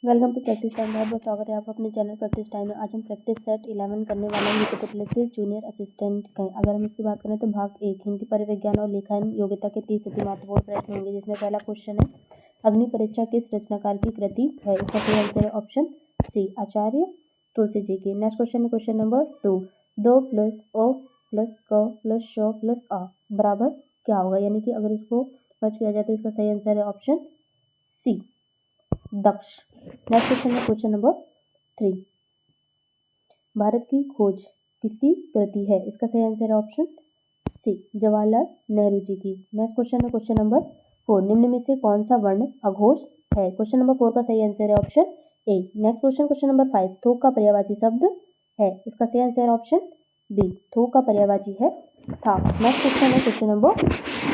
Welcome to practice time. बहुत बहुत स्वागत है आपका अपने चैनल प्रैक्टिस टाइम में। आज हम प्रैक्टिस सेट 11 करने वाले हैं यूपीपीएससी जूनियर असिस्टेंट का। अगर हम इसकी बात करें तो भाग 1 हिंदी परिविज्ञान और लेखन योग्यता के 30 अति महत्वपूर्ण प्रश्न होंगे, जिसमें पहला क्वेश्चन है अग्नि परीक्षा किस रचनाकार की कृति है। इसका सही आंसर है ऑप्शन सी, आचार्य तुलसी जी की। नेक्स्ट क्वेश्चन है क्वेश्चन नंबर 2, 2 प्लस ओ प्लस क प्लस श प्लस आ बराबर क्या होगा। यानी कि अगर इसको सर्च किया जाए तो इसका सही आंसर है ऑप्शन सी, दक्ष। नेक्स्ट क्वेश्चन है क्वेश्चन नंबर 3, भारत की खोज किसकी कृति है। इसका सही आंसर है ऑप्शन सी, जवाहरलाल नेहरू जी की। नेक्स्ट क्वेश्चन है क्वेश्चन नंबर 4, निम्न में से कौन सा वर्ण अघोष है। क्वेश्चन नंबर 4 का सही आंसर है option A. Next question number 5, थोक का पर्यायवाची शब्द है। इसका सही आंसर है ऑप्शन बी, थोक का पर्यायवाची है था। नेक्स्ट क्वेश्चन है क्वेश्चन नंबर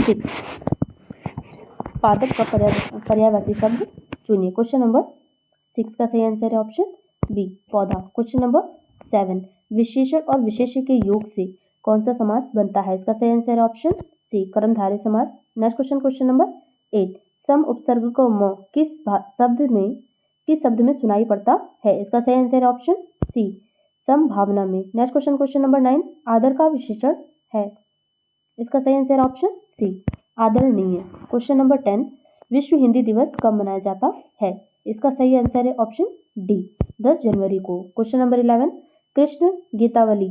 6, पादप का पर्यायवाची शब्द चुनिए। क्वेश्चन नंबर 6 का सही आंसर है ऑप्शन बी, पौधा। क्वेश्चन नंबर 7, विशेषण और विशेष्य के योग से कौन सा समास बनता है। इसका सही आंसर है ऑप्शन सी, कर्मधारय समास। नेक्स्ट क्वेश्चन नंबर 8, सम उपसर्ग को म किस शब्द में सुनाई पड़ता है। इसका सही आंसर है ऑप्शन सी, संभावना में। नेक्स्ट क्वेश्चन नंबर 9, आदर का विशेषण है। इसका सही आंसर है ऑप्शन सी, आदरणीय। क्वेश्चन नंबर 10, विश्व हिंदी दिवस कब मनाया जाता है। इसका सही आंसर है ऑप्शन डी, 10 जनवरी को। क्वेश्चन नंबर 11, कृष्ण गीतावली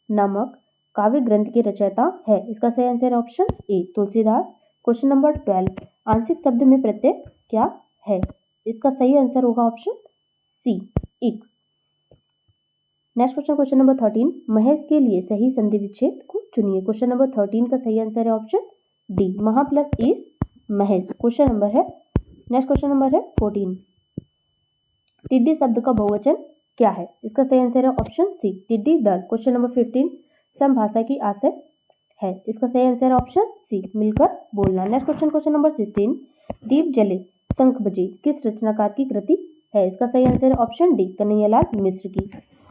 नामक काव्य ग्रंथ के रचयिता है। इसका सही आंसर है option A, Tulsidas. Question number 12, आंशिक शब्द में प्रत्यय क्या है। इसका सही आंसर होगा ऑप्शन सी, इक। नेक्स्ट क्वेश्चन नंबर 13, महेश के लिए सही संधि विच्छेद को चुनिए। क्वेश्चन नंबर 13 का सही आंसर है ऑप्शन डी, महा प्लस इस महेश। क्वेश्चन नंबर है नेक्स्ट क्वेश्चन नंबर है 14, टिड्डी शब्द का बहुवचन क्या है। इसका सही आंसर है ऑप्शन सी, टिड्डी दल। क्वेश्चन नंबर 15, समभाषा की आशय है। इसका सही आंसर है ऑप्शन सी, मिलकर बोलना। नेक्स्ट क्वेश्चन नंबर 16, दीप जले शंख बजे किस रचनाकार की कृति है। इसका सही आंसर है ऑप्शन डी, कन्हैयालाल मिश्र की।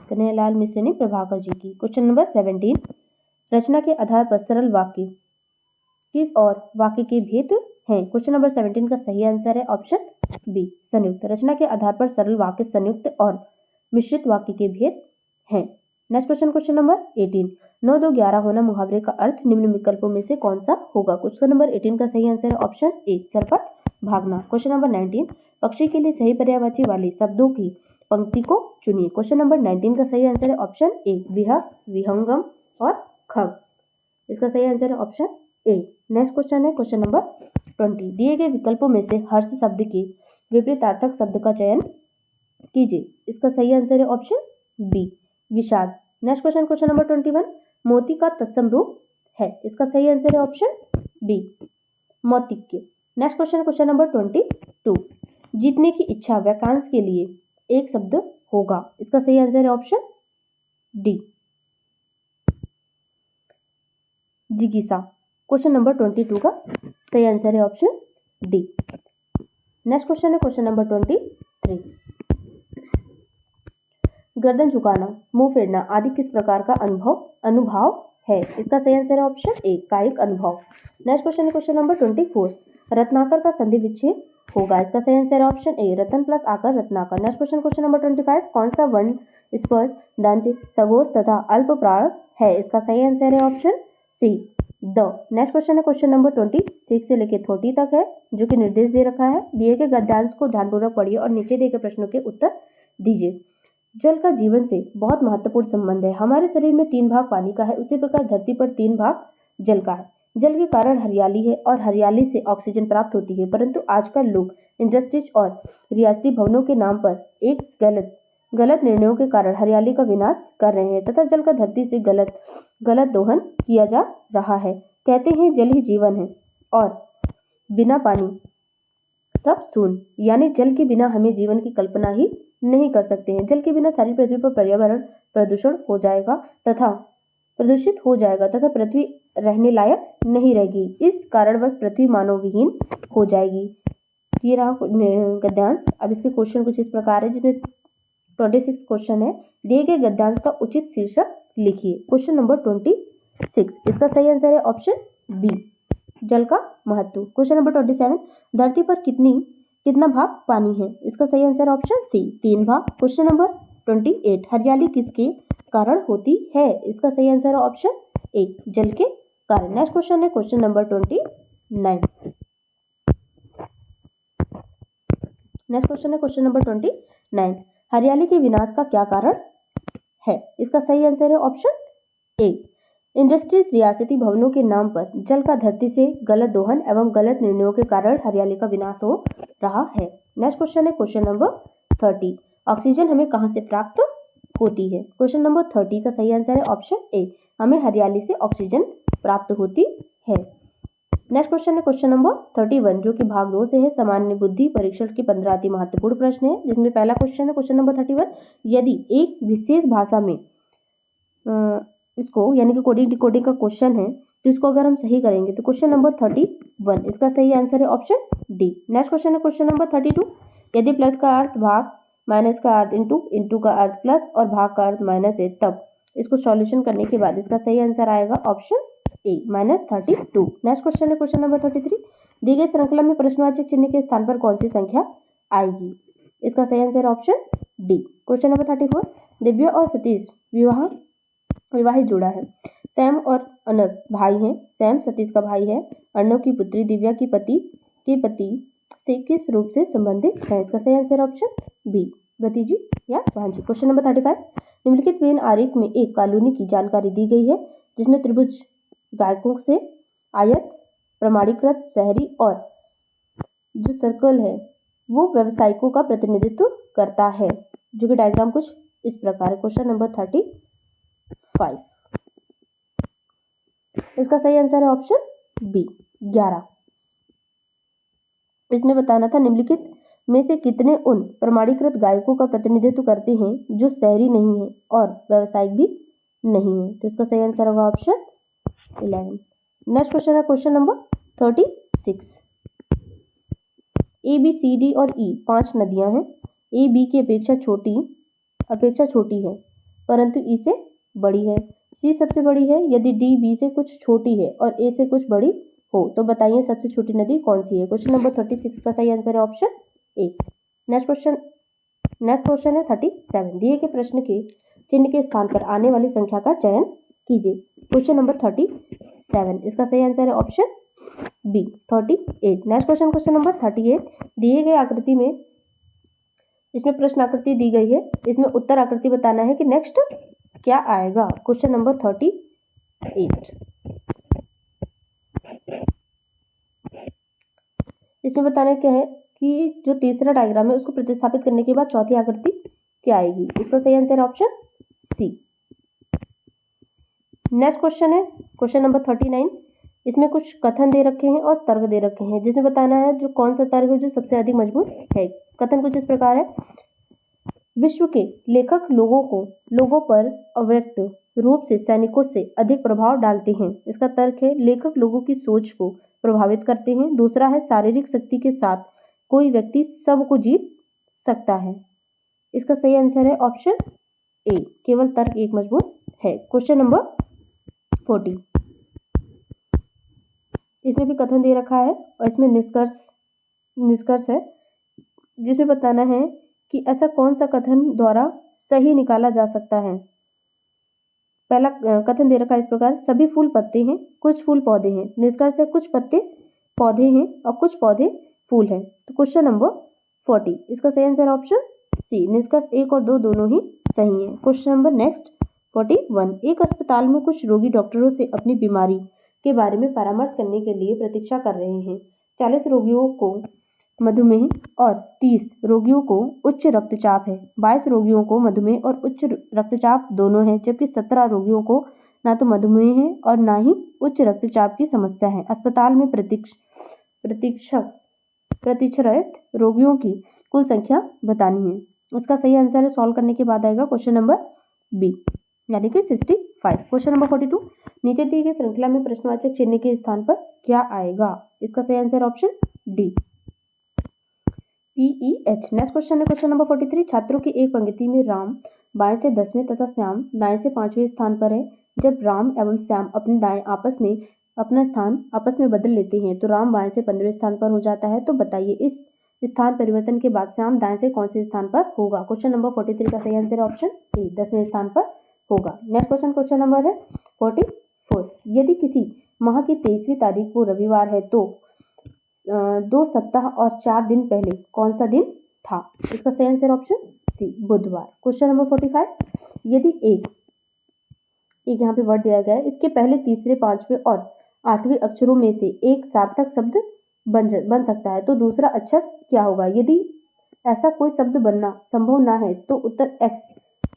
कन्हैयालाल मिश्र ने प्रभाकर जी की। क्वेश्चन नंबर 17, रचना के आधार पर सरल वाक्य किस और वाक्य के भेद हैं। क्वेश्चन नंबर 17 का सही आंसर है ऑप्शन बी, संयुक्त। रचना के आधार पर सरल वाक्य संयुक्त और मिश्रित वाक्य के भेद हैं। नेक्स्ट क्वेश्चन नंबर 18, 9 2 11 होना मुहावरे का अर्थ निम्न विकल्पों में से कौन सा होगा। क्वेश्चन नंबर 18 का सही आंसर है ऑप्शन ए, सरपट भागना। क्वेश्चन नंबर 19, पक्षी के लिए सही पर्यायवाची वाले शब्दों की पंक्ति को चुनिए। क्वेश्चन नंबर 19 का सही आंसर है ऑप्शन ए, विहग, विहंगम और खग। इसका सही आंसर है ऑप्शन ए। नेक्स्ट क्वेश्चन है क्वेश्चन नंबर 20, दिए गए विकल्पों में से हर्ष शब्द के विपरीतार्थक शब्द का चयन कीजिए। इसका सही आंसर है ऑप्शन बी, विषाद। नेक्स्ट क्वेश्चन नंबर 21, मोती का तत्सम रूप है। इसका सही आंसर है ऑप्शन बी, मौतिक्य। नेक्स्ट क्वेश्चन नंबर 22, जीतने की इच्छा वाक्यांश के लिए एक शब्द होगा। इसका सही आंसर है ऑप्शन डी, जिज्ञासा। क्वेश्चन नंबर 22 का सही आंसर है ऑप्शन डी। नेक्स्ट क्वेश्चन है क्वेश्चन नंबर 23, गर्दन झुकाना, मुंह फेरना आदि किस प्रकार का अनुभाव है। इसका सही आंसर है ऑप्शन ए, कायिक अनुभव। नेक्स्ट क्वेश्चन नंबर 24, रत्नाकर का संधि विच्छेद होगा। इसका सही आंसर है ऑप्शन ए, रतन प्लस आकर रत्नाकर। नेक्स्ट क्वेश्चन नंबर 25, कौन सा वर्ण स्पर्श दंत सगोश तथा अल्प प्राण है। इसका सही आंसर है ऑप्शन सी, द। नेक्स्ट क्वेश्चन नंबर 26 से लेकर 30 तक है, जो कि निर्देश दे रखा है। दिए गए गद्यांश को ध्यानपूर्वक पढ़िए और नीचे दिए गए प्रश्नों के उत्तर दीजिए। जल का जीवन से बहुत महत्वपूर्ण संबंध है। हमारे शरीर में 3 भाग पानी का है, उसी प्रकार धरती पर 3 भाग जल का है। जल के कारण हरियाली है और हरियाली से ऑक्सीजन प्राप्त होती है, परंतु आजकल लोग इंडस्ट्रीज और रियासती भवनों के नाम पर एक गलत निर्णयों के कारण हरियाली का विनाश कर रहे हैं तथा जल का धरती से गलत दोहन किया जा रहा है। कहते हैं जल ही जीवन है और बिना पानी सब शून्य, यानी जल के बिना हमें जीवन की कल्पना ही नहीं कर सकते हैं। जल के बिना सारी पृथ्वी पर पर्यावरण प्रदूषित हो जाएगा तथा पृथ्वी रहने लायक नहीं रहेगी। इस कारणवश पृथ्वी मानव विहीन हो जाएगी। ये रहा गद्यांश। अब इसके क्वेश्चन कुछ इस प्रकार है, जिसमें 26 क्वेश्चन है। दिए गए गद्यांश का उचित शीर्षक लिखिए। क्वेश्चन नंबर 26, इसका सही आंसर है ऑप्शन बी, जल का महत्व। क्वेश्चन नंबर 27, धरती पर कितनी कितना भाग पानी है? इसका सही आंसर ऑप्शन सी 3 भाग। क्वेश्चन नंबर 28 हरियाली किसके कारण होती है? इसका सही आंसर ऑप्शन ए जल के कारण। नेक्स्ट क्वेश्चन है क्वेश्चन नंबर 29। नेक्स्ट क्वेश्चन है क्वेश्चन नंबर 29 हरियाली के विनाश का क्या कारण है? इसका सही आंसर है ऑप्शन ए इंडस्ट्रीज रियासती भवनों के नाम पर जल का धरती से गलत दोहन एवं गलत निर्णयों के कारण हरियाली का विनाश हो रहा है। नेक्स्ट क्वेश्चन है क्वेश्चन नंबर 30 ऑक्सीजन हमें कहां से प्राप्त होती है? क्वेश्चन नंबर 30 का सही आंसर है ऑप्शन ए हमें हरियाली से ऑक्सीजन प्राप्त होती है। नेक्स्ट क्वेश्चन है क्वेश्चन नंबर 31 जो कि भाग 2 से है। सामान्य बुद्धि परीक्षण की 15 अति महत्वपूर्ण प्रश्न है, जिसमें पहला क्वेश्चन है क्वेश्चन नंबर 31 यदि एक विशेष भाषा में इसको यानी कि कोडिंग डिकोडिंग का क्वेश्चन है तो इसको अगर हम सही करेंगे तो क्वेश्चन नंबर 31 इसका सही आंसर है ऑप्शन डी। नेक्स्ट क्वेश्चन है क्वेश्चन नंबर 32 यदि प्लस का अर्थ भाग माइनस का अर्थ इंटू का अर्थ प्लस और भाग का अर्थ माइनस है तब इसको सॉल्यूशन करने के बाद इसका सही आंसर आएगा ऑप्शन ए -32। नेक्स्ट क्वेश्चन है क्वेश्चन नंबर 33 दी गई श्रृंखला में प्रश्नवाचक चिन्ह के स्थान पर कौन सी संख्या आएगी? इसका सही answer option D. Question number 34 Divya और सतीश विवाहित जोड़ा है। सैम और अर्णव भाई हैं। सैम सतीश का भाई है। अर्णव की पुत्री दिव्या की पति से किस रूप से संबंधित है? इसका सही आंसर ऑप्शन बी भतीजी या भांजी। क्वेश्चन नंबर 35 निम्नलिखित वेन आरेख में एक कॉलोनी की जानकारी दी गई है जिसमें त्रिभुज गायकों से आयत प्रमाणीकृत शहरी और जो सर्कल है वो व्यवसायिकों का प्रतिनिधित्व करता है, जो कि डायग्राम कुछ इस प्रकार है। क्वेश्चन नंबर 35 इसका सही आंसर है ऑप्शन बी 11। इसमें बताना था निम्नलिखित में से कितने उन प्रमाणीकृत गायकों का प्रतिनिधित्व करते हैं जो शहरी नहीं है और व्यवसायिक भी नहीं है, तो इसका सही आंसर होगा ऑप्शन 11। नेक्स्ट क्वेश्चन है question number 36 A B C D और ई 5 नदियां हैं। ए बी की अपेक्षा छोटी है परंतु ई से बड़ी है। सी सबसे बड़ी है यदि डी बी से कुछ छोटी है और ए से कुछ बड़ी हो तो बताइए सबसे छोटी नदी कौन सी है? क्वेश्चन नंबर 36 का सही आंसर है ऑप्शन ए। नेक्स्ट क्वेश्चन है 37 दिए गए प्रश्न के चिन्ह के स्थान पर आने वाली संख्या का चयन कीजिए। क्वेश्चन नंबर 37 इसका सही आंसर है option B 38। Next question number 38 दिए गए आकृति में इसमें प्रश्न आकृति दी गई है, इसमें उत्तर आकृति बताना है कि नेक्स्ट क्या आएगा। क्वेश्चन नंबर 38 इसमें बताना क्या है कि जो तीसरा डायग्राम है उसको प्रतिस्थापित करने के बाद चौथी आकृति क्या आएगी? इसका सही आंसर है ऑप्शन सी। नेक्स्ट क्वेश्चन है क्वेश्चन नंबर 39 इसमें कुछ कथन दे रखे हैं और तर्क दे रखे हैं, जिसमें बताना है जो कौन सा तर्क है जो सबसे अधिक मजबूत है। कथन कुछ इस प्रकार है विश्व के लेखक लोगों पर अव्यक्त रूप से सैनिकों से अधिक प्रभाव डालते हैं। इसका तर्क है लेखक लोगों की सोच को प्रभावित करते हैं। दूसरा है शारीरिक शक्ति के साथ कोई व्यक्ति सबको जीत सकता है। इसका सही आंसर है ऑप्शन ए केवल तर्क एक मजबूत है। क्वेश्चन नंबर 40 इसमें भी कथन दे रखा है और इसमें निष्कर्ष है जिसमें बताना है कि ऐसा कौन सा कथन द्वारा सही निकाला जा सकता है। पहला कथन दे रखा है इस प्रकार सभी फूल पत्ते हैं कुछ फूल पौधे हैं। निष्कर्ष है कुछ पत्ते पौधे हैं और कुछ पौधे फूल हैं। तो क्वेश्चन नंबर 40 इसका सही आंसर ऑप्शन सी निष्कर्ष 1 और 2 दोनों ही सही है। क्वेश्चन नंबर नेक्स्ट 41 एक अस्पताल में कुछ रोगी डॉक्टरों से अपनी बीमारी के बारे में परामर्श करने के लिए प्रतीक्षा कर रहे हैं। 40 रोगियों को मधुमेह और 30 रोगियों को उच्च रक्तचाप है। 22 रोगियों को मधुमेह और उच्च रक्तचाप दोनों है, जबकि 17 रोगियों को ना तो मधुमेह है और ना ही उच्च रक्तचाप की समस्या है। अस्पताल में प्रतीक्षारत रोगियों की कुल संख्या बतानी है। इसका सही आंसर है सॉल्व करने के बाद आएगा क्वेश्चन नंबर बी यानी कि 65। क्वेश्चन नंबर 42 नीचे दी गई श्रृंखला में प्रश्नवाचक चिन्ह के स्थान पर क्या आएगा? इसका सही answer option D PEH। Next question है क्वेश्चन नंबर 43 छात्रों की एक पंक्ति में राम बाएं से 10वें तथा श्याम दाएं से 5वें स्थान पर है। जब राम एवं श्याम अपने दाएं अपना स्थान आपस में बदल लेते हैं तो राम बाएं से 15वें स्थान पर हो जाता है। तो बताइए इस स्थान परिवर्तन के बाद श्याम दाएं से कौन से स्थान पर होगा? क्वेश्चन नंबर 43 का सही आंसर है ऑप्शन ए, 10वें स्थान पर होगा। नेक्स्ट क्वेश्चन नंबर है 44। यदि किसी माह की 23वीं तारीख को रविवार है तो 2 सप्ताह और 4 दिन पहले कौन सा दिन था? इसका सही आंसर ऑप्शन सी, बुधवार। Question number 45। यदि एक यहाँ पे वर्ड दिया गया है, इसके पहले, तीसरे, 5वें और 8वें अक्षरों में से एक सार्थक शब्द बन सकता है तो दूसरा अक्षर क्या होगा? यदि ऐसा कोई शब्द बनना संभव ना है तो उत्तर एक्स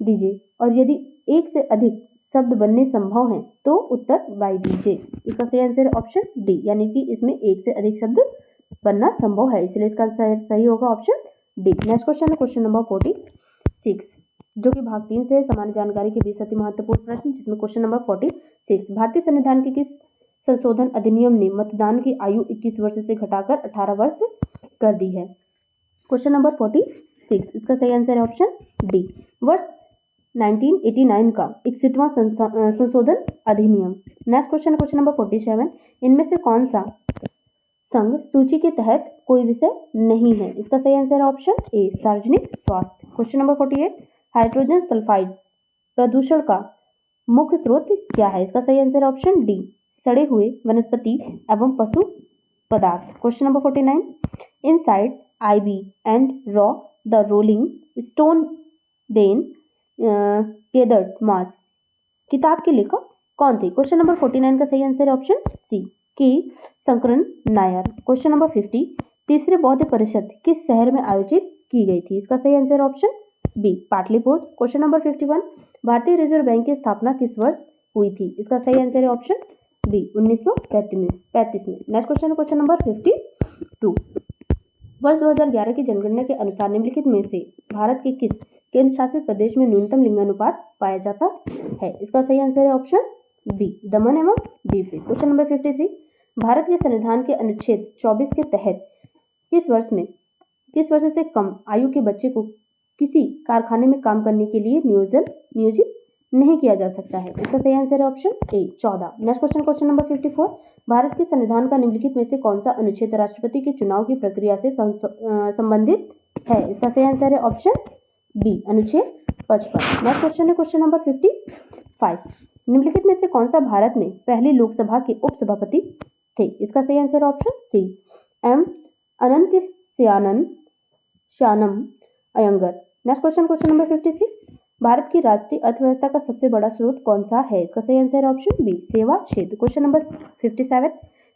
दीजिए, और यदि एक से अधिक शब्द बनने संभव हैं तो उत्तर वाई दीजिए। इसका सही आंसर ऑप्शन डी, यानी कि इसमें एक से अधिक शब्द बनना संभव है, इसलिए इसका आंसर सही होगा option D. Next question number 46, जो कि भाग 3 से सामान्य जानकारी के 20 अति महत्वपूर्ण प्रश्न, जिसमें क्वेश्चन नंबर 46, भारतीय संविधान के किस संशोधन अधिनियम ने मतदान की आयु 21 वर्ष से घटाकर 18 वर्ष कर दी है? क्वेश्चन नंबर 46, इसका सही आंसर है ऑप्शन डी, वर्ष 1989 का 61वां संशोधन अधिनियम। नेक्स्ट क्वेश्चन नंबर 47, इनमें से कौन सा संघ सूची के तहत कोई विषय नहीं है? इसका सही आंसर है ऑप्शन ए, सार्वजनिक स्वास्थ्य। क्वेश्चन नंबर 48, हाइड्रोजन सल्फाइड प्रदूषण का मुख्य स्रोत क्या है? इसका सही आंसर है ऑप्शन डी, सड़े हुए वनस्पति एवं पशु पदार्थ। Question number 49, inside IB and रॉ the rolling stone then gathered moss किताब के लेखक कौन थे? क्वेश्चन नंबर 49 का सही आंसर है ऑप्शन सी, के शंकरन नायर। क्वेश्चन नंबर 50, तीसरे बौद्ध परिषद किस शहर में आयोजित की गई थी? इसका सही answer option B, Pataliputra. Question number 51, भारतीय रिजर्व बैंक की स्थापना किस वर्ष हुई थी? इसका सही आंसर है ऑप्शन बी, 1935 में। नेक्स्ट क्वेश्चन नंबर 52, वर्ष 2011 की जनगणना के अनुसार निम्नलिखित में से भारत के किस केंद्र शासित प्रदेश में न्यूनतम लिंगानुपात पाया जाता है? इसका सही आंसर है ऑप्शन बी, दमन एवं दीव। क्वेश्चन नंबर 53, भारत के संविधान के अनुच्छेद 24 के तहत किस वर्ष से कम आयु के बच्चे को किसी कारखाने में काम करने के लिए नियोजित नहीं किया जा सकता है? इसका सही आंसर है option A, 14। Next question number 54, Bharat के संविधान का निम्नलिखित में से कौन सा अनुच्छेद राष्ट्रपति के चुनाव की प्रक्रिया से संबंधित है? इसका सही आंसर है ऑप्शन बी, अनुच्छेद 55। नेक्स्ट क्वेश्चन नंबर 55, निम्नलिखित में से कौन सा भारत में पहली लोकसभा के उपसभापति थे? इसका सही आंसर है option C, M Ananth Sayanam Ayyangar. Next question number 56, भारत की राष्ट्रीय अर्थव्यवस्था का सबसे बड़ा स्रोत कौन सा है? इसका सही आंसर है ऑप्शन बी, सेवा क्षेत्र। क्वेश्चन नंबर 57,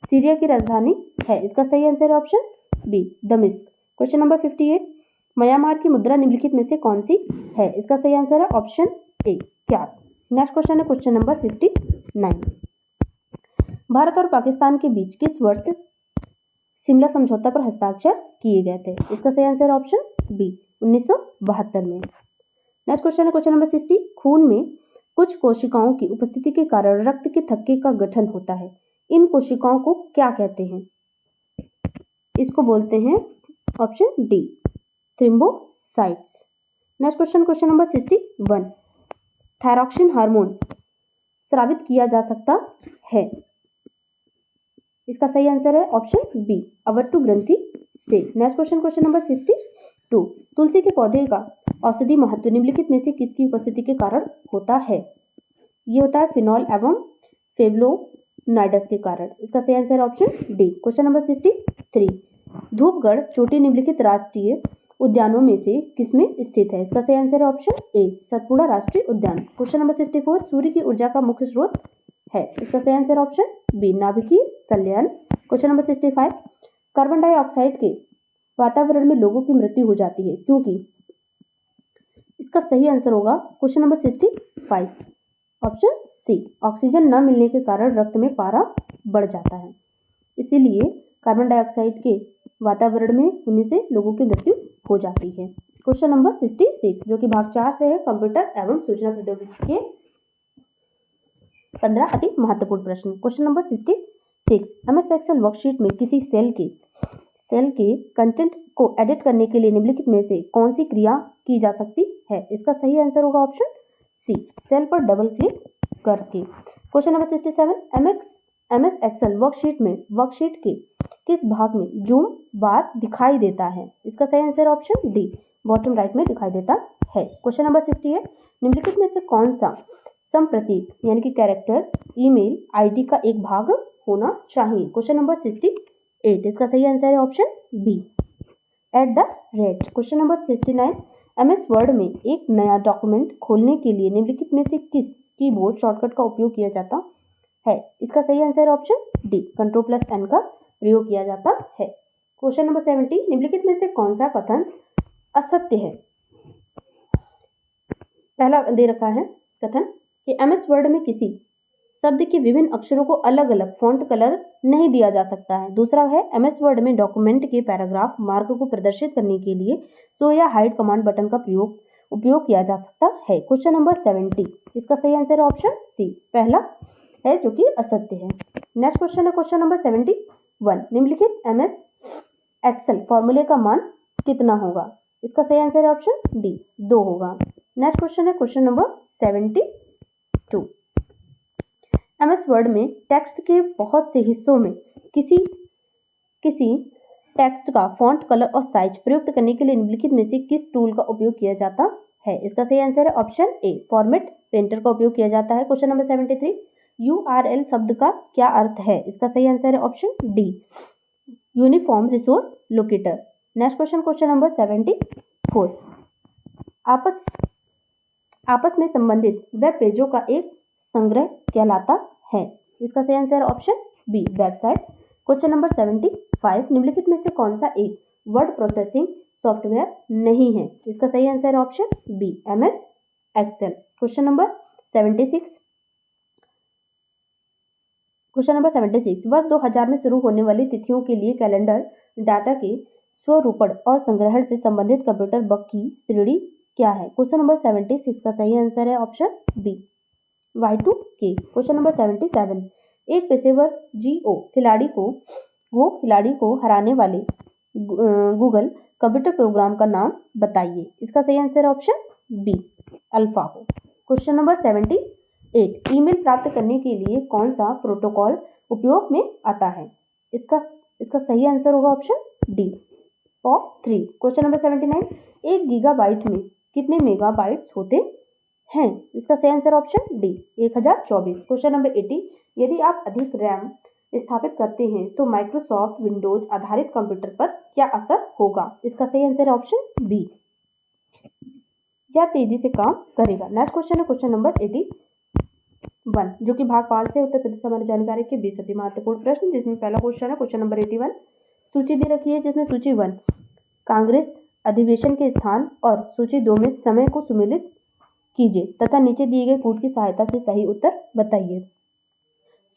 सीरिया की राजधानी है? इसका सही आंसर है ऑप्शन बी, दमिश्क। क्वेश्चन नंबर 58, म्यांमार की मुद्रा निम्नलिखित में से कौन सी है? इसका सही आंसर है ऑप्शन ए, क्या। नेक्स्ट क्वेश्चन नंबर 59, भारत और पाकिस्तान के बीच किस वर्ष शिमला समझौता पर हस्ताक्षर किए गए थे? इसका सही आंसर ऑप्शन बी, 1972 में। नेक्स्ट क्वेश्चन नंबर 60, खून में कुछ कोशिकाओं की उपस्थिति के कारण रक्त के थक्के का गठन होता है, इन कोशिकाओं को क्या कहते हैं? इसको बोलते हैं option D, thrombocytes. Next question number 61, thyroxine hormone स्रावित किया जा सकता है? इसका सही आंसर है ऑप्शन बी, अवट्टु ग्रंथि से। नेक्स्ट क्वेश्चन नंबर 62, तुलसी के पौधे का औषधि महत्व निम्नलिखित में से किसकी उपस्थिति के कारण होता है? ये होता है फिनॉल एवं फ्लेवोनोइड्स के कारण। इसका सही answer option D. Question number 63, Dhupgarh चोटी निम्नलिखित राष्ट्रीय उद्यानों में से किसमें स्थित है? इसका सही आंसर है ऑप्शन ए, सतपुड़ा राष्ट्रीय उद्यान। क्वेश्चन नंबर 64, सूर्य की ऊर्जा का मुख्य स्रोत है? इसका सही आंसर ऑप्शन बी, नाभिकीय संलयन। क्वेश्चन नंबर 65, कार्बन डाइऑक्साइड के वातावरण में लोगों की मृत्यु हो जाती है क्योंकि? इसका सही आंसर होगा question number 65, option C, oxygen न मिलने के कारण रक्त में पारा बढ़ जाता है, इसीलिए कार्बन डाइऑक्साइड के वातावरण में होने से लोगों की मृत्यु हो जाती है। क्वेश्चन नंबर 66, जो कि भाग 4 से है, कंप्यूटर एवं सूचना प्रौद्योगिकी के 15 अति महत्वपूर्ण प्रश्न। Question number 66, MS Excel worksheet में किसी सेल के कंटेंट को एडिट करने के लिए निम्नलिखित में से कौन सी क्रिया की जा सकती है? इसका सही आंसर होगा ऑप्शन सी, सेल पर डबल क्लिक करके। Question number 67, MS Excel worksheet में वर्कशीट के किस भाग में जूम बार दिखाई देता है? इसका सही answer option D, bottom right में दिखाई देता है। क्वेश्चन नंबर 68, निम्नलिखित में से कौन सा संप्रतीक यानी कि कैरेक्टर ईमेल आईडी का एक भाग होना चाहिए? क्वेश्चन नंबर 68, इसका सही आंसर है option B, at the rate. Question number 69, MS Word में एक नया डॉक्यूमेंट खोलने के लिए निम्नलिखित में से किस कीबोर्ड शॉर्टकट का उपयोग किया जाता है? इसका सही आंसर ऑप्शन डी, Ctrl+N का प्रयोग किया जाता है। क्वेश्चन नंबर 70, निम्नलिखित में से कौन सा कथन असत्य है? पहला दे रखा है कथन कि एमएस वर्ड में किसी शब्द के विभिन्न अक्षरों को अलग अलग फॉन्ट कलर नहीं दिया जा सकता है। दूसरा है एमएस वर्ड में डॉक्यूमेंट के पैराग्राफ मार्क को प्रदर्शित करने के लिए शो या हाइड कमांड बटन का उपयोग किया जा सकता है। क्वेश्चन नंबर 70, इसका सही आंसर ऑप्शन सी, पहला है जो कि असत्य है। नेक्स्ट क्वेश्चन है क्वेश्चन नंबर 71, निम्नलिखित एमएस एक्सेल फॉर्मूले का मान कितना होगा? इसका सही आंसर है ऑप्शन डी, 2 होगा। नेक्स्ट क्वेश्चन है क्वेश्चन नंबर 72, एमएस वर्ड में टेक्स्ट के बहुत से हिस्सों में किसी टेक्स्ट का फॉन्ट कलर और साइज प्रयुक्त करने के लिए निम्नलिखित में से किस टूल का उपयोग किया जाता है? इसका सही आंसर है ऑप्शन ए, फॉर्मेट पेंटर का उपयोग किया जाता है। क्वेश्चन नंबर 73, यूआरएल शब्द का क्या अर्थ है? इसका सही आंसर है option D, uniform resource locator. Next question question number 74, आपस में संबंधित वेब पेजों का एक संग्रह कहलाता है। इसका सही answer option B, website. Question number 75, निम्नलिखित में से कौन सा एक वर्ड प्रोसेसिंग सॉफ्टवेयर नहीं है? इसका सही answer option B, MS Excel. Question number 76, वर्ष 2000 में शुरू होने वाली तिथियों के लिए कैलेंडर डाटा के स्वरूपण और संग्रहण से संबंधित कंप्यूटर बग की श्रेणी क्या है? क्वेश्चन नंबर 76 का सही आंसर है option B, Y2K। Question number 77, एक पेशेवर गो खिलाड़ी को हराने वाले गूगल कंप्यूटर प्रोग्राम का नाम बताइए। इसका सही आंसर है option B, AlphaGo. Question number 78, email प्राप्त करने के लिए कौन सा प्रोटोकॉल उपयोग में आता है? इसका सही आंसर होगा option D, POP3। Question number 79, 1 gigabyte में कितने मेगाबाइट्स होते हैं? इसका सही answer option D, 1024। Question number 80, यदि आप अधिक रैम स्थापित करते हैं तो माइक्रोसॉफ्ट विंडोज आधारित कंप्यूटर पर क्या असर होगा? इसका सही आंसर ऑप्शन बी, या तेजी से काम करेगा। नेक्स्ट क्वेश्चन है क्वेश्चन नंबर 81, जो कि भाग 5 से उत्तर प्रदेश हमारी जानकारी के 20 अति महत्वपूर्ण प्रश्न, जिसमें पहला क्वेश्चन है क्वेश्चन नंबर 81, सूची दे रखी है जिसमें सूची 1 कांग्रेस अधिवेशन के स्थान और सूची 2 में समय को सुमेलित कीजिए तथा नीचे दिए गए कूट की सहायता से सही उत्तर बताइए।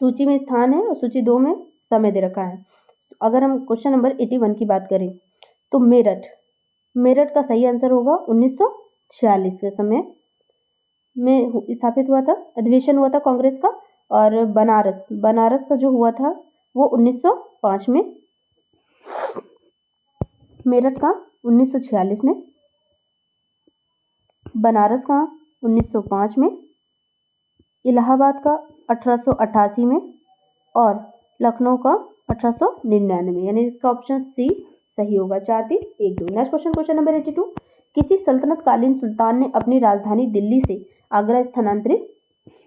सूची में स्थान है और सूची 2 में समय दे रखा है। अगर हम क्वेश्चन नंबर 81 की बात करें तो मेरठ का सही आंसर होगा 1946 के समय में स्थापित हुआ था, अधिवेशन हुआ था कांग्रेस का। और बनारस का जो हुआ था वो 1905 में, मेरठ का 1946 में, बनारस का 1905 में, इलाहाबाद का 1888 में और लखनऊ का 1899 में, यानी इसका ऑप्शन सी सही होगा। 4 3 1 2। नेक्स्ट क्वेश्चन क्वेश्चन नंबर 82, किसी सल्तनत कालीन सुल्तान ने अपनी राजधानी दिल्ली से आगरा स्थानांतरित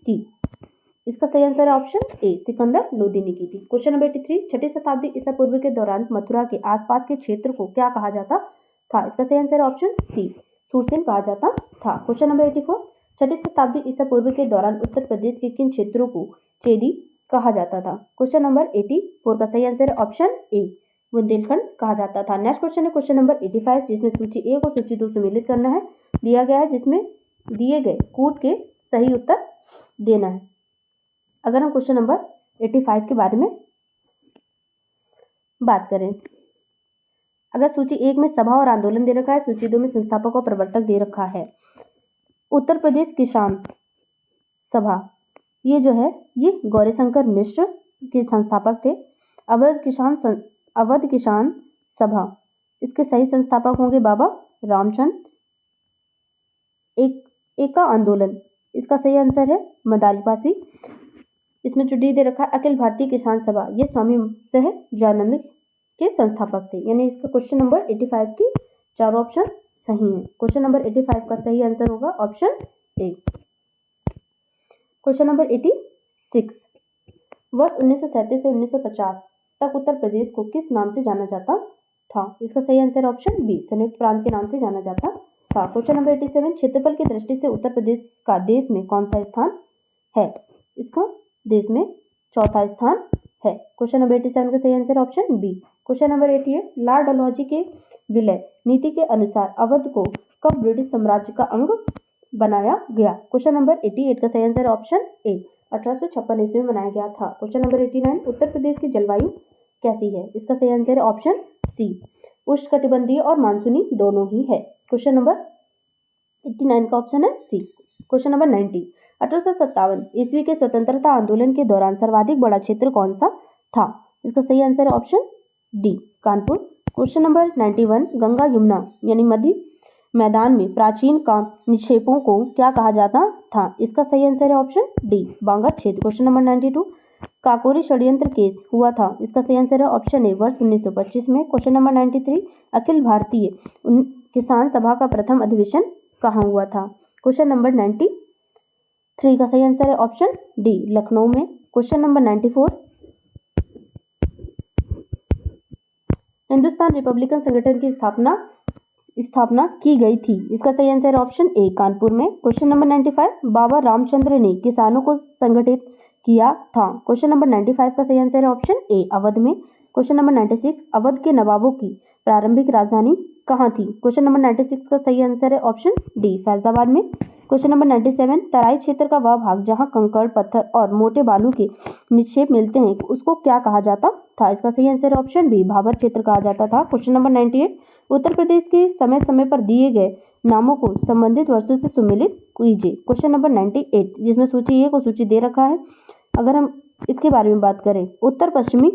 की? इसका सही आंसर है ऑप्शन ए, सिकंदर लोदी ने की थी। क्वेश्चन नंबर 83, 6ठी शताब्दी ईसा पूर्व के दौरान मथुरा के आसपास के क्षेत्र को क्या कहा जाता था? इसका सही आंसर है ऑप्शन सी, सुरसेन कहा जाता था। क्वेश्चन नंबर 84, 6ठी शताब्दी ईसा पूर्व के दौरान उत्तर प्रदेश के किन क्षेत्रों को चेदी कहा जाता था? क्वेश्चन नंबर 84 का सही आंसर है ऑप्शन ए, बुंदेलखंड कहा जाता था। नेक्स्ट क्वेश्चन है क्वेश्चन नंबर 85, जिसमें सूची 1 और सूची 2 सम्मिलित करना है, दिया गया है, जिसमें दिए गए कूट के सही उत्तर देना है। अगर हम क्वेश्चन नंबर 85 के बारे में बात करें, अगर सूची 1 में सभा और आंदोलन दे रखा है, सूची 2 में संस्थापक और प्रवर्तक दे रखा है। उत्तर प्रदेश किसान सभा ये जो है ये गौरीशंकर मिश्र के संस्थापक थे। अवध किसान सभा इसके सही संस्थापक होंगे बाबा रामचंद्र। एका आंदोलन इसका सही आंसर है मदारीपासी। इसमें जो डी दे रखा है अखिल भारतीय किसान सभा, ये स्वामी सहजानंद के संस्थापक थे। यानी इसका क्वेश्चन नंबर 85 की चारों ऑप्शन सही हैं। क्वेश्चन नंबर 85 का सही आंसर होगा ऑप्शन ए। क्वेश्चन नंबर 86, वर्ष 1937 से 1950 तक उत्तर प्रदेश को किस नाम से जाना जाता था? इसका सही आंसर ऑप्शन बी, संयुक्त प्रांत के नाम से जाना जाता था। क्वेश्चन नंबर 87, क्षेत्रफल की दृष्टि से उत्तर प्रदेश का देश में कौन सा स्थान है? इसका देश में चौथा स्थान है। क्वेश्चन नंबर 87 का सही answer option B. Question number 88, Lord Dalhousie के विलय नीति के अनुसार अवध को कब ब्रिटिश साम्राज्य का अंग बनाया गया? क्वेश्चन नंबर 88 का सही आंसर ऑप्शन ए, 1856 ईस्वी में बनाया गया था। क्वेश्चन नंबर 89, उत्तर प्रदेश की जलवायु कैसी है? इसका सही आंसर है ऑप्शन सी, उष्णकटिबंधीय और मानसूनी दोनों ही है। क्वेश्चन नंबर 89 का ऑप्शन है सी। क्वेश्चन नंबर 90, 1857 ईस्वी के स्वतंत्रता आंदोलन के दौरान सर्वाधिक बड़ा क्षेत्र कौन सा था? इसका सही आंसर है option D, Kanpur. Question number 91, Ganga Yamuna यानी मध्य मैदान में प्राचीन काम निक्षेपों को क्या कहा जाता था? इसका सही आंसर है ऑप्शन डी, बांगर क्षेत्र। क्वेश्चन नंबर 92, काकोरी षड्यंत्र केस हुआ था? इसका सही आंसर है ऑप्शन ए, वर्ष 1925 में। क्वेश्चन नंबर 93, अखिल भारतीय किसान सभा का प्रथम अधिवेशन कहाँ हुआ था? क्वेश्चन नंबर 93 का सही आंसर है ऑप्शन डी, लखनऊ में। क्वेश्चन नंबर 94, हिंदुस्तान रिपब्लिकन संगठन की स्थापना की गई थी? इसका सही आंसर है ऑप्शन ए, कानपुर में। क्वेश्चन नंबर 95, बाबा रामचंद्र ने किसानों को संगठित किया था? क्वेश्चन नंबर 95 का सही आंसर है ऑप्शन ए, अवध में। क्वेश्चन नंबर 96, अवध के नवाबों की प्रारंभिक राजधानी कहाँ थी? क्वेश्चन नंबर 96 का सही आंसर है ऑप्शन डी, फैजाबाद में। क्वेश्चन नंबर 97, तराई क्षेत्र का वह भाग जहाँ कंकड़, पत्थर और मोटे बालू के निक्षेप मिलते हैं उसको क्या कहा जाता था? इसका सही आंसर है ऑप्शन बी, भाबर क्षेत्र कहा जाता था। क्वेश्चन नंबर 98, उत्तर प्रदेश के समय समय पर दिए गए नामों को संबंधित वर्षों से सम्मिलित कीजिए। क्वेश्चन नंबर 98, जिसमें सूची ए को सूची दे रखा है। अगर हम इसके बारे में बात करें, उत्तर पश्चिमी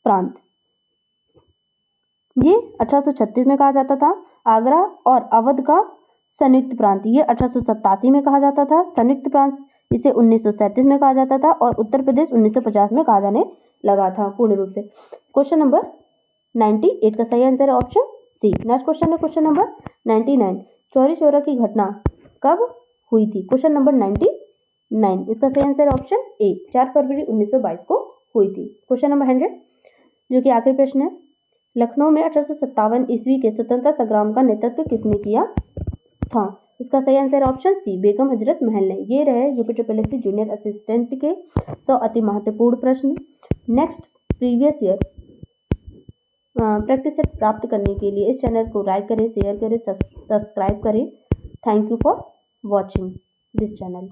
प्रांत ये 1836 में कहा जाता था। आगरा और अवध का संयुक्त प्रांत ये 1887 में कहा जाता था। संयुक्त प्रांत इसे 1937 में कहा जाता था और उत्तर प्रदेश 1950 में कहा जाने लगा था पूर्ण रूप से। क्वेश्चन नंबर 98 का सही आंसर है ऑप्शन सी। नेक्स्ट क्वेश्चन है क्वेश्चन नंबर 99, चौरी चौरा की घटना कब हुई थी? क्वेश्चन नंबर 99, इसका सही आंसर है ऑप्शन ए, 4 फरवरी 1922 को हुई थी। क्वेश्चन नंबर 100, जो कि आखिरी प्रश्न है, लखनऊ में 1857 ईस्वी के स्वतंत्रता संग्राम का नेतृत्व किसने किया था? इसका सही answer option C, Begum Hazrat Mahal ने। ये रहे यूपीएससी जूनियर असिस्टेंट के 100 अति महत्वपूर्ण प्रश्न। Next previous year practice set प्राप्त करने के लिए इस चैनल को लाइक करें, शेयर करें, सब्सक्राइब करें। Thank you for watching this channel.